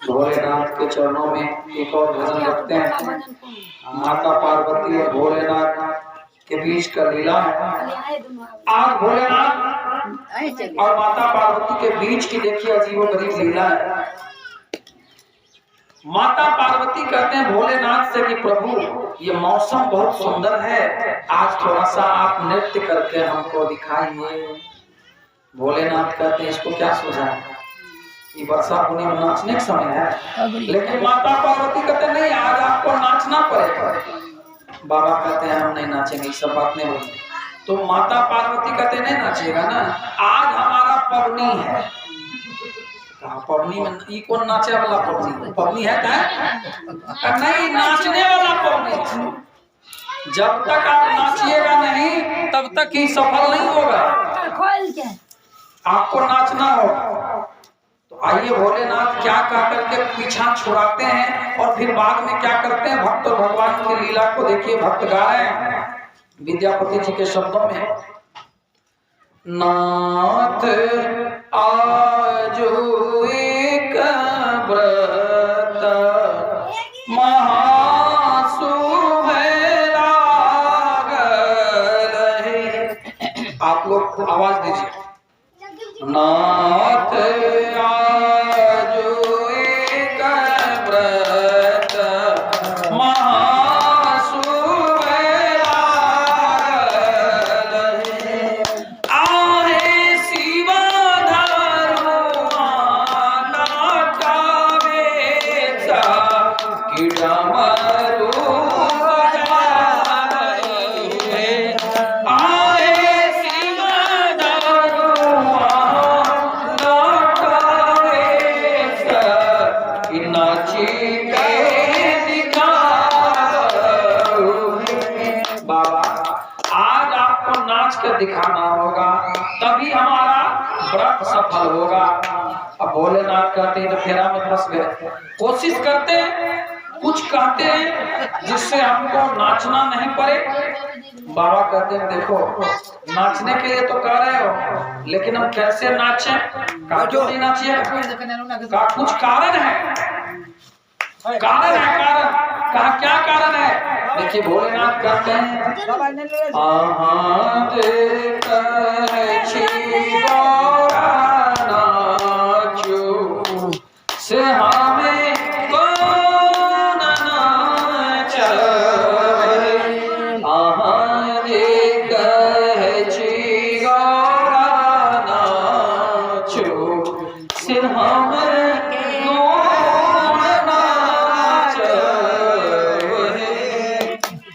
भोलेनाथ के चरणों में एक और भजन रखते हैं। माता पार्वती और भोलेनाथ के बीच का लीला है। आज भोलेनाथ और माता पार्वती के बीच की देखिए अजीबोगरीब लीला है। माता पार्वती कहते हैं भोलेनाथ से कि प्रभु ये मौसम बहुत सुंदर है, आज थोड़ा सा आप नृत्य करके हमको दिखाइए। भोलेनाथ कहते हैं इसको क्या सुझाएं, ये वर्षा होने में नाचने का समय है। लेकिन माता पार्वती कहते नहीं, आज आपको नाचना पड़ेगा। बाबा कहते हैं हम नहीं नाचेंगे, सब बात नहीं होगी। तो माता पार्वती कहते नहीं नाचेगा ना, आज हमारा पवनी है। पवनी में ई कौन नाचे वाला पवनी? पवनी है क्या? नहीं, नाचने वाला पवनी। जब तक आप नाचिएगा नहीं तब तक ही सफल नहीं होगा। आपको नाचना होगा। तो आइए भोलेनाथ क्या कह करके पीछा छुड़ाते हैं और फिर बाद में क्या करते हैं। भक्त और भगवान की लीला को देखिए। भक्त गा रहे हैं विद्यापति जी के शब्दों में, नाथ आजो एक व्रत महाशुभ लागल है। आप लोग आवाज दीजिए। नाथ आजो एक व्रत महाशुभ लागल है। आहे शिव धर्माना कावेसा कि डमरू दिखाना होगा, तभी हमारा व्रत सफल होगा। अब भोलेनाथ कहते हैं तो फेरा में फंस गए। कोशिश करते हैं, कुछ कहते हैं जिससे हमको नाचना नहीं पड़े। बाबा कहते हैं देखो नाचने के लिए तो कह रहे हो, लेकिन हम कैसे नाचें? क्यों नहीं नाचिए? का कुछ कारण है, कारण है, कारण कहा क्या कारण है? देखिए भोलेनाथ कहते हैं से हमें कौन नाचवे, से हमें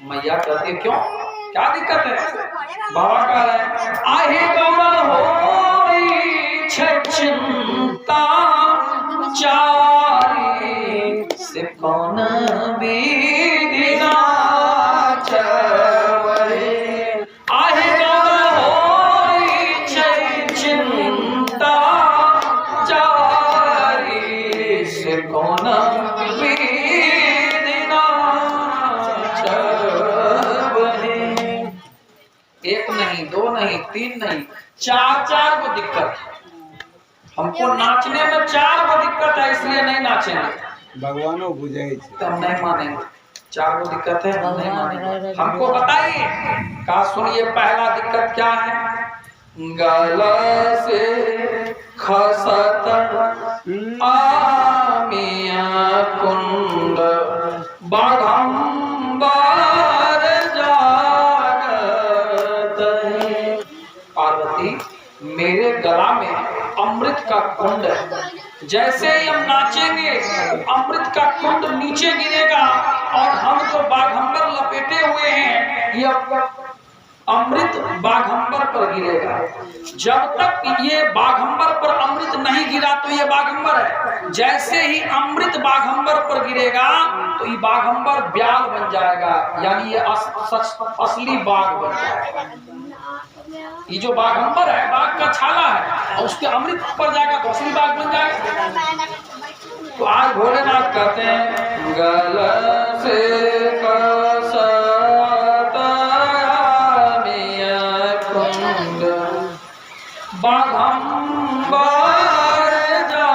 मैया कहती है क्यों, क्या दिक्कत है? बाबा कह रहे हैं आहे गौरा होई छे चिंता चारी से कौन विधि नाचवे। आहे गौरा होई छे चिंता चारी से कौन एक नहीं, दो नहीं, तीन नहीं, चार को दिक्कत। हमको नाचने में 4 को दिक्कत है, इसलिए नहीं नाचेंगे। भगवानों बुझाई तो हम नहीं मानेंगे। 4 को दिक्कत है, हम नहीं मानेंगे। हमको बताइए का सुनिए। पहला दिक्कत क्या है? गला से खसत आमिया कुंड बाघंबर मेरे गला में अमृत का कुंड है। जैसे ही हम नाचेंगे अमृत का कुंड नीचे गिरेगा और हम जो बाघंबर लपेटे हुए हैं ये अमृत बाघंबर पर गिरेगा। जब तक ये बाघंबर पर अमृत नहीं गिरा तो ये बाघंबर है। जैसे ही अमृत बाघंबर पर गिरेगा तो ये बाघंबर ब्याल बन जाएगा, यानी ये असली बाघ बन जाएगा। ये जो बाघंबर है बाघ का छाला है, और उसके अमृत पर जाएगा तो असली बाघ बन जाएगा। तो आज भोलेनाथ कहते हैं गला से बाघंबर जा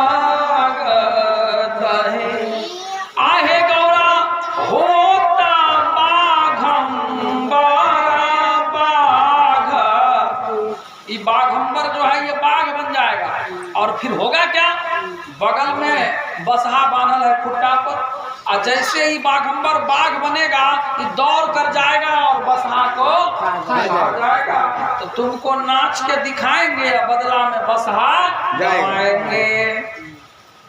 बगल में बसहा बांधल है खुट्टा पर, और जैसे ही बाघंबर बाघ बनेगा कि दौड़ कर जाएगा और बसहा को खा जाएगा। तो तुमको नाच के दिखाएंगे, बदला में बसहा जाएंगे।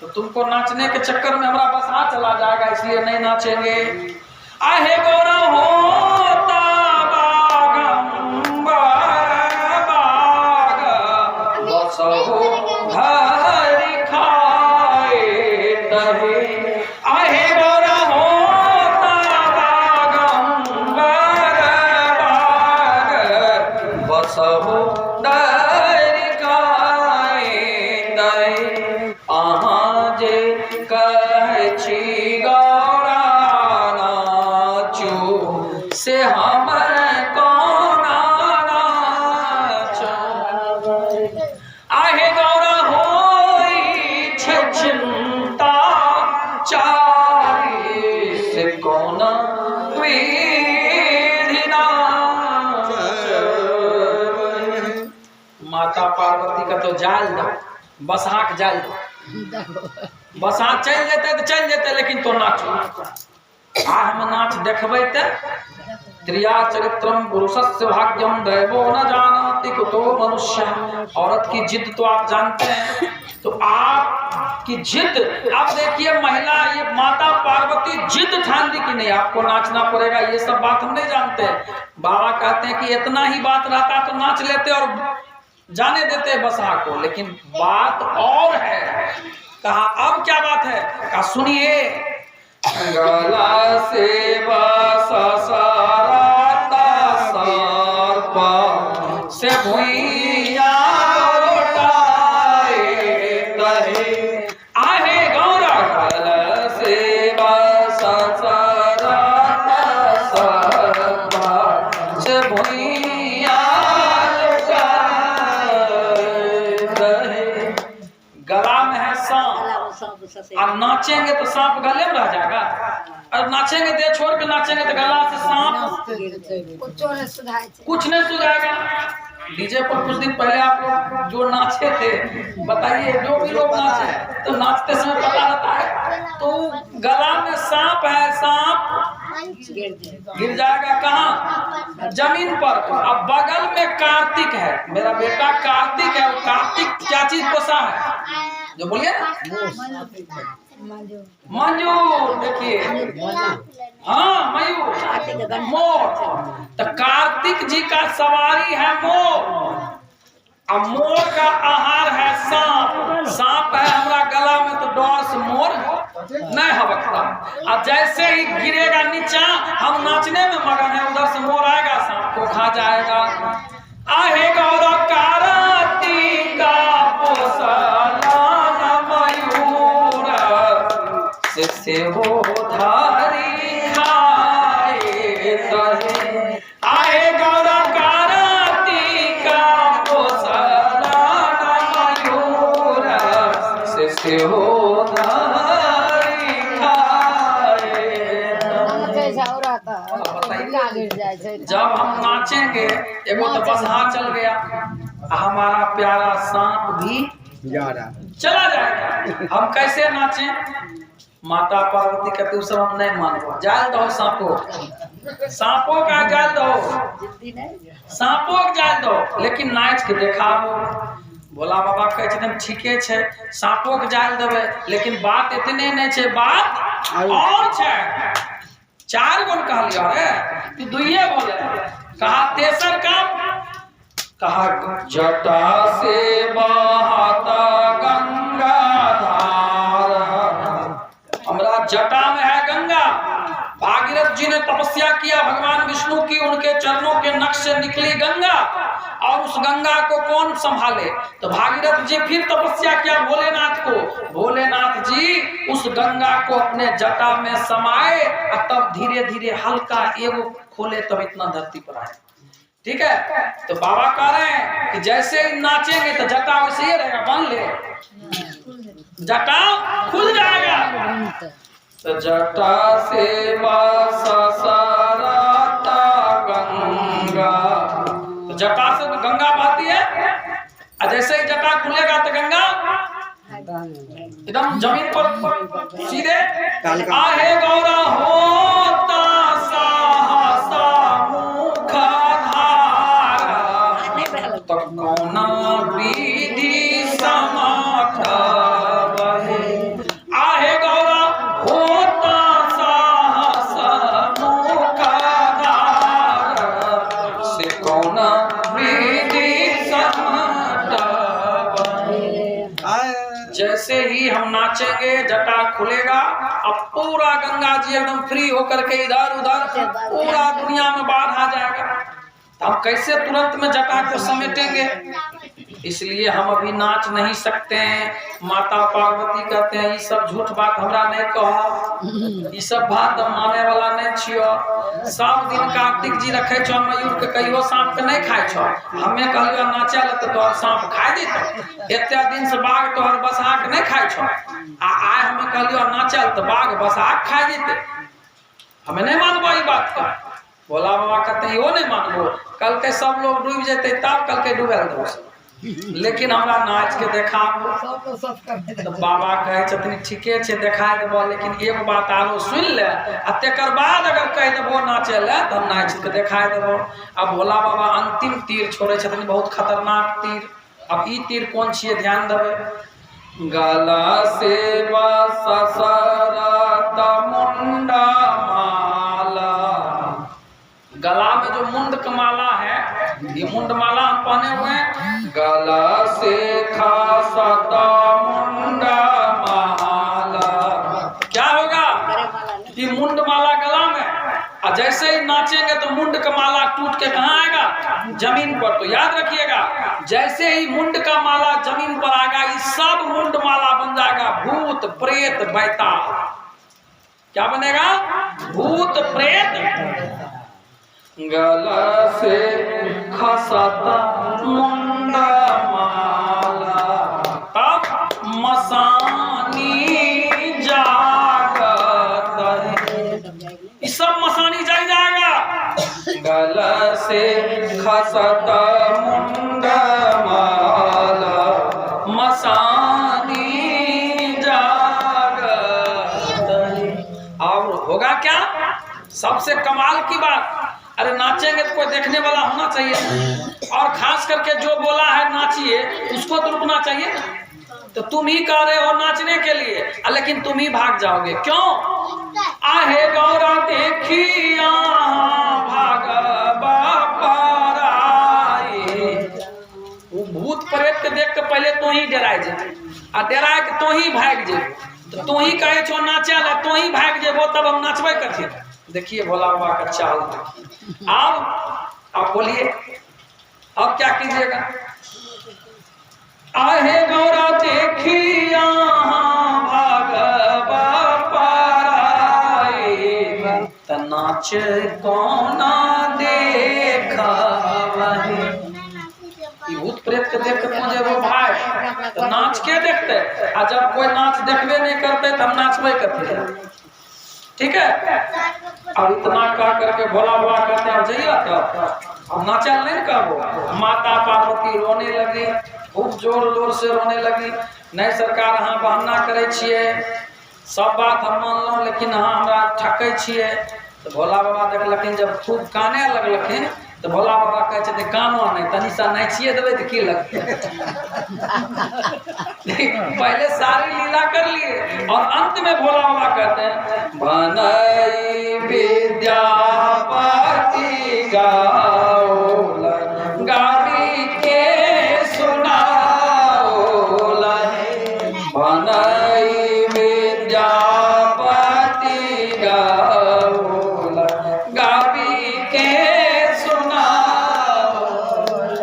तो तुमको नाचने के चक्कर में हमारा बसहा चला जाएगा, इसलिए नहीं नाचेंगे। आहे गोरा होता बाघंबर बाघ बसहो हरि खाए तहे। आहे गोरा होता बाघंबर बाघ बसहो हरि खाए तहे। अहाँ जे कहै छी गौरा नाचू से हमर कोना नाचू। आहे गौरा होई छै चिंता चारी से कोना विधि नाचू। माता पार्वती का तो जाल दो, बसहा के जाल दो, बसहा चल जेते तो चल जेते, लेकिन तो नाचो। हम नाच देखबै ते त्रिया चरित्रम पुरुषस्य भाग्यम दैवो न जानाति कुतो मनुष्य। औरत की जिद तो आप जानते हैं, तो आपकी जिद, आप देखिए महिला, ये माता पार्वती जिद ठान दी कि नहीं आपको नाचना पड़ेगा, ये सब बात हम नहीं जानते। बाबा कहते हैं कि इतना ही बात रहता तो नाच लेते और जाने देते बसहा को, लेकिन बात और है। कहा अब क्या बात है, कहा सुनिए। गला से बसा साराता सर्प से भुइया लौटाए तहे। आहे गौरा गला से बसा साराता सर्प से भुइया गला में है सांप, अब नाचेंगे तो सांप गले में रह जाएगा, और नाचेंगे दे छोड़ के नाचेंगे तो गला से सांप कुछ नहीं सुधाएगा। डीजे पर कुछ दिन पहले आप लोग जो नाचे थे, बताइए, जो भी लोग नाचे तो नाचते समय पता रहता है, तो गला में सांप है, सांप गिर जाएगा कहाँ, जमीन पर। अब बगल में कार्तिक है, मेरा बेटा कार्तिक है, वो कार्तिक क्या चीज पोसा है जो बोलिए ना, मंजूर, देखिए, हाँ मयूर, मोर। तो कार्तिक जी का सवारी है मोर, अब मोर का आहार है सांप। सांप है हमारा गला में तो डर से मोर नहीं हबकता, अब जैसे ही गिरेगा नीचा हम नाचने में मगन है, उधर से मोर आएगा सांप को खा जाएगा। आहे गौरा कार्तिक का पोसला मयूर से हो धारी खाए तहे। आहे गौरा कार्तिक का पोसला मयूर से हो धारी खाए। जब हम नाचेंगे, एगो तो बसहा चल गया, हमारा प्यारा सांप भी चला जाएगा। हम कैसे नाचें? माता पार्वती कहती उस हम नहीं मानो, जाल दो सांपों, सांपों का जाल दो, सांपों का जाल दो, लेकिन नाच के देखाबो। भोला बाबा कहते ठीके छे, सांपों के जाल देवे, लेकिन बात इतने नहीं छे, बात और छे। चार गुण कह लिया रे, तू दुइये बोले, कहा तेसर काम, कहा जटा से बहाता गंगा धार, हमारा जटा में है गंगा। भागीरथ जी ने तपस्या किया भगवान विष्णु की, उनके चरणों के नक्श से निकली गंगा, और उस गंगा को कौन संभाले? तो भागीरथ जी फिर तपस्या किया भोलेनाथ को, भोलेनाथ जी उस गंगा को अपने जटा में समाये, और तब धीरे धीरे हल्का एगो खोले, तब इतना धरती पर आए। ठीक है, तो बाबा कह रहे हैं कि जैसे ही नाचेंगे तो जटा वैसे ही रहेगा, बन ले, जटा खुल जाएगा। तो जटा से सराता गंगा, तो जटा से तो गंगा बहती है, और जैसे ही जटा खुलेगा तो गंगा एकदम जमीन पर सीधे। आहे गौरा होता साहसा मुख धार, तो कौन विधि समाठ बहे। आहे गौरा होता साहसा मुख धार, से कौन विधि समाठ बहे। जैसे ही हम नाचेंगे जटा खुलेगा, अब पूरा गंगा जी एकदम फ्री होकर के इधर उधर पूरा दुनिया में बाढ़ आ जाएगा। हम कैसे तुरंत में जटा को समेटेंगे? इसलिए हम अभी नाच नहीं सकते हैं। माता पार्वती कहते हैं ये सब झूठ बात हमरा नहीं कहो, ये सब बात माने वाला नहीं छियो। सब दिन कार्तिक जी रखे छो मयूर के, कहियो सांप के नहीं खाए छो। हमें कहलियो नाचे ले तो तोहर सांप खाए देतो। एते दिन से बाघ तोहर बसहा के नहीं खाए छो, आय हमें कहलियो नाचे तो बाघ बसहा खाए देते। हमें नहीं मानबो ई बात का। भोला बाबा कहते हैं यो नहीं मानबो, कल के सब लोग डूब जेते तब कल के डूबल दो। लेकिन हमरा नाच के देखा तो बाबा कहे छथिन ठीके छे देखा देबो, लेकिन एक बात आरो सुन ले, आ तेकर बाद अगर कह देबो नाचे ले तो हम नाच के देखा देबो। अब भोला बाबा अंतिम तीर छोड़े छथिन, बहुत खतरनाक तीर। अब ई तीर कौन छिए ध्यान देबे। गला से ससरत मुंडा माला, गला में जो मुंड का माला है, ये मुंड माला हम पहने हुए हैं। गला से खासता मुंडा माला, क्या होगा कि मुंड माला गला में, और जैसे ही नाचेंगे तो मुंड का माला टूट के कहाँ आएगा? जमीन पर। तो याद रखिएगा, जैसे ही मुंड का माला जमीन पर आएगा, ये सब मुंड माला बन जाएगा भूत प्रेत बैताल। क्या बनेगा? भूत प्रेत। गला से खसता मुंडा माला, तब मसानी जागत है। इस सब मसानी जाग जाएगा। गला से खसता मुंडा माला, मसानी जागत है। और होगा क्या? सबसे कमाल की बात, अरे नाचेंगे तो कोई देखने वाला होना चाहिए, और खास करके जो बोला है नाचिए उसको तो रुकना चाहिए। तो तुम ही कह रहे हो नाचने के लिए, लेकिन तुम ही भाग जाओगे क्यों? आहे गौरा देखी भागवा पाराए। वो भूत प्रेत के देख के पहले तो ही डराए जाए, आ डरा के तो ही भाग जाए। तो तू ही कहे छो नाचे ला, तो ही भाग जेबो, तब हम नाचबे करते। देखिए भोला बाबा का चाल। अब बोलिए, अब क्या कीजिएगा? आहे गौरा देखिया भागवा पाराए, त नाच कौना देखा वही। भूत प्रेत के देख के जेबो भाई, तो नाच के देखते, आ जब कोई नाच देखबे नहीं करते तो हम नाचबे करते। ठीक है। अब इतना कह करके भोला बाबा कहते हैं जइया तो अब नाचा नहीं कहबो। माता पार्वती रोने लगी, खूब जोर जोर से रोने लगी। नहीं सरकार हाँ बहाना करे छिए, सब बात हम मानलो, लेकिन हाँ हमरा ठकै छिए। तो भोला बाबा देखलखिन जब खूब काने लगलखिन, तो भोला बाबा कहे छथिन कानो नहीं, तनी सा नाचिए देवे तो की लगते। पहले सारी लीला कर लिए, और अंत में भोला बाबा कहते हैं बनई विद्यापति गाओ, गावी के सुनाओ, बनई विद्यापति गाओ, गावी के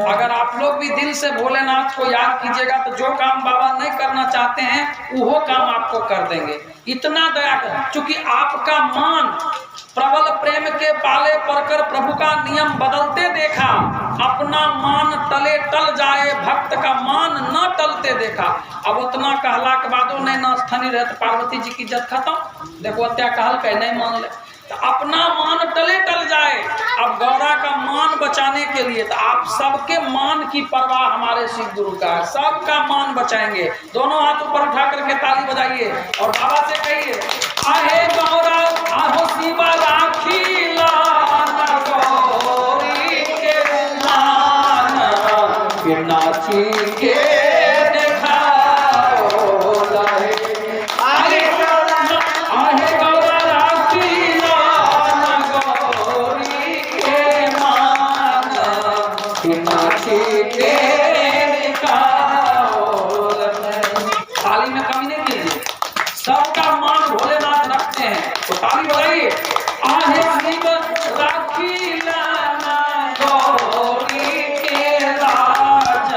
अगर आप लोग भी दिल से भोलेनाथ को याद कीजिएगा तो जो काम बाबा नहीं करना चाहते हैं वो काम आपको कर देंगे। इतना दया कर, चूंकि आपका मान प्रबल प्रेम के पाले पड़कर प्रभु का नियम बदलते देखा, अपना मान टले टल जाए, भक्त का मान न टलते देखा। अब उतना कहला के बादो नहीं नास्थानी रहते, पार्वती जी की इज्जत खत्म। देखो अत्या कहल कह नहीं मान ले। तो अपना मान टले टल जाए। अब गौरा का मान बचाने के लिए तो आप सबके मान की परवाह हमारे शिव गुरु का है, सबका मान बचाएंगे। दोनों हाथ ऊपर उठा करके ताली बजाइए और बाबा से कहिए, आहे गौरा आहो शिवा राखी लाना गौरी के मान, के नाची के दिखाओ लाए। आहे गौरा राखी लाना गौरी के मान, के नाची के दिखाओ लाए। थाली में कमी नहीं कीजिए, सबका मान भोलेनाथ रखते हैं, तो ताली बजाइए। आहे शिव राखी लाना गौरी के राज,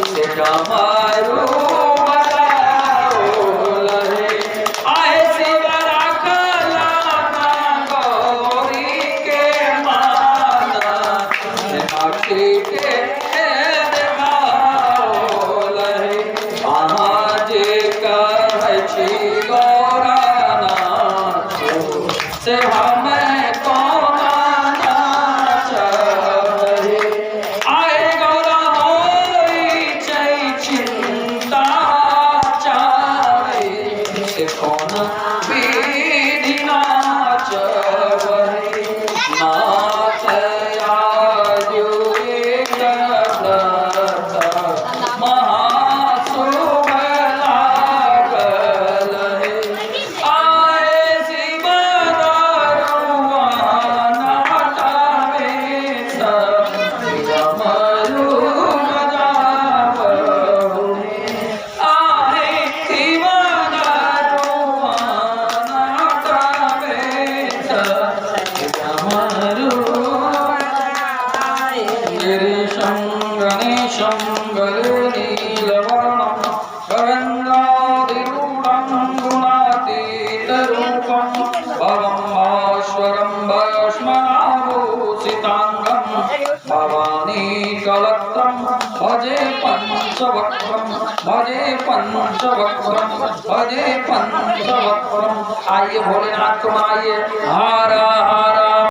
से डमरू बजाओ लहे। आहे शिव राख लाना गौरी के मान, से नाची के दिखाओ लहे। आज कहै छी गौरा नाथ, से हमें कौन नाचहि। आए गौरा होई छै चिंता चाहे, से कौन विधि नाचहि। नाथ आजु एक व्रत महाशुभ लागल है। आए शिव दरुआना हटावे सब, डमरू बजावो। आए शिव दरुआना हटावे सब, डमरू नीलवर्णं गगनादिरूढं गुणातीतरूपं भवं भास्वरं भस्मनाभूषिताङ्गं भवानी कलत्रं भजे पंचवक्त्रं, भजे पंचवक्त्रं, भजे पंचवक्त्रं। आइए भोलेनाथ को आइए। हर हर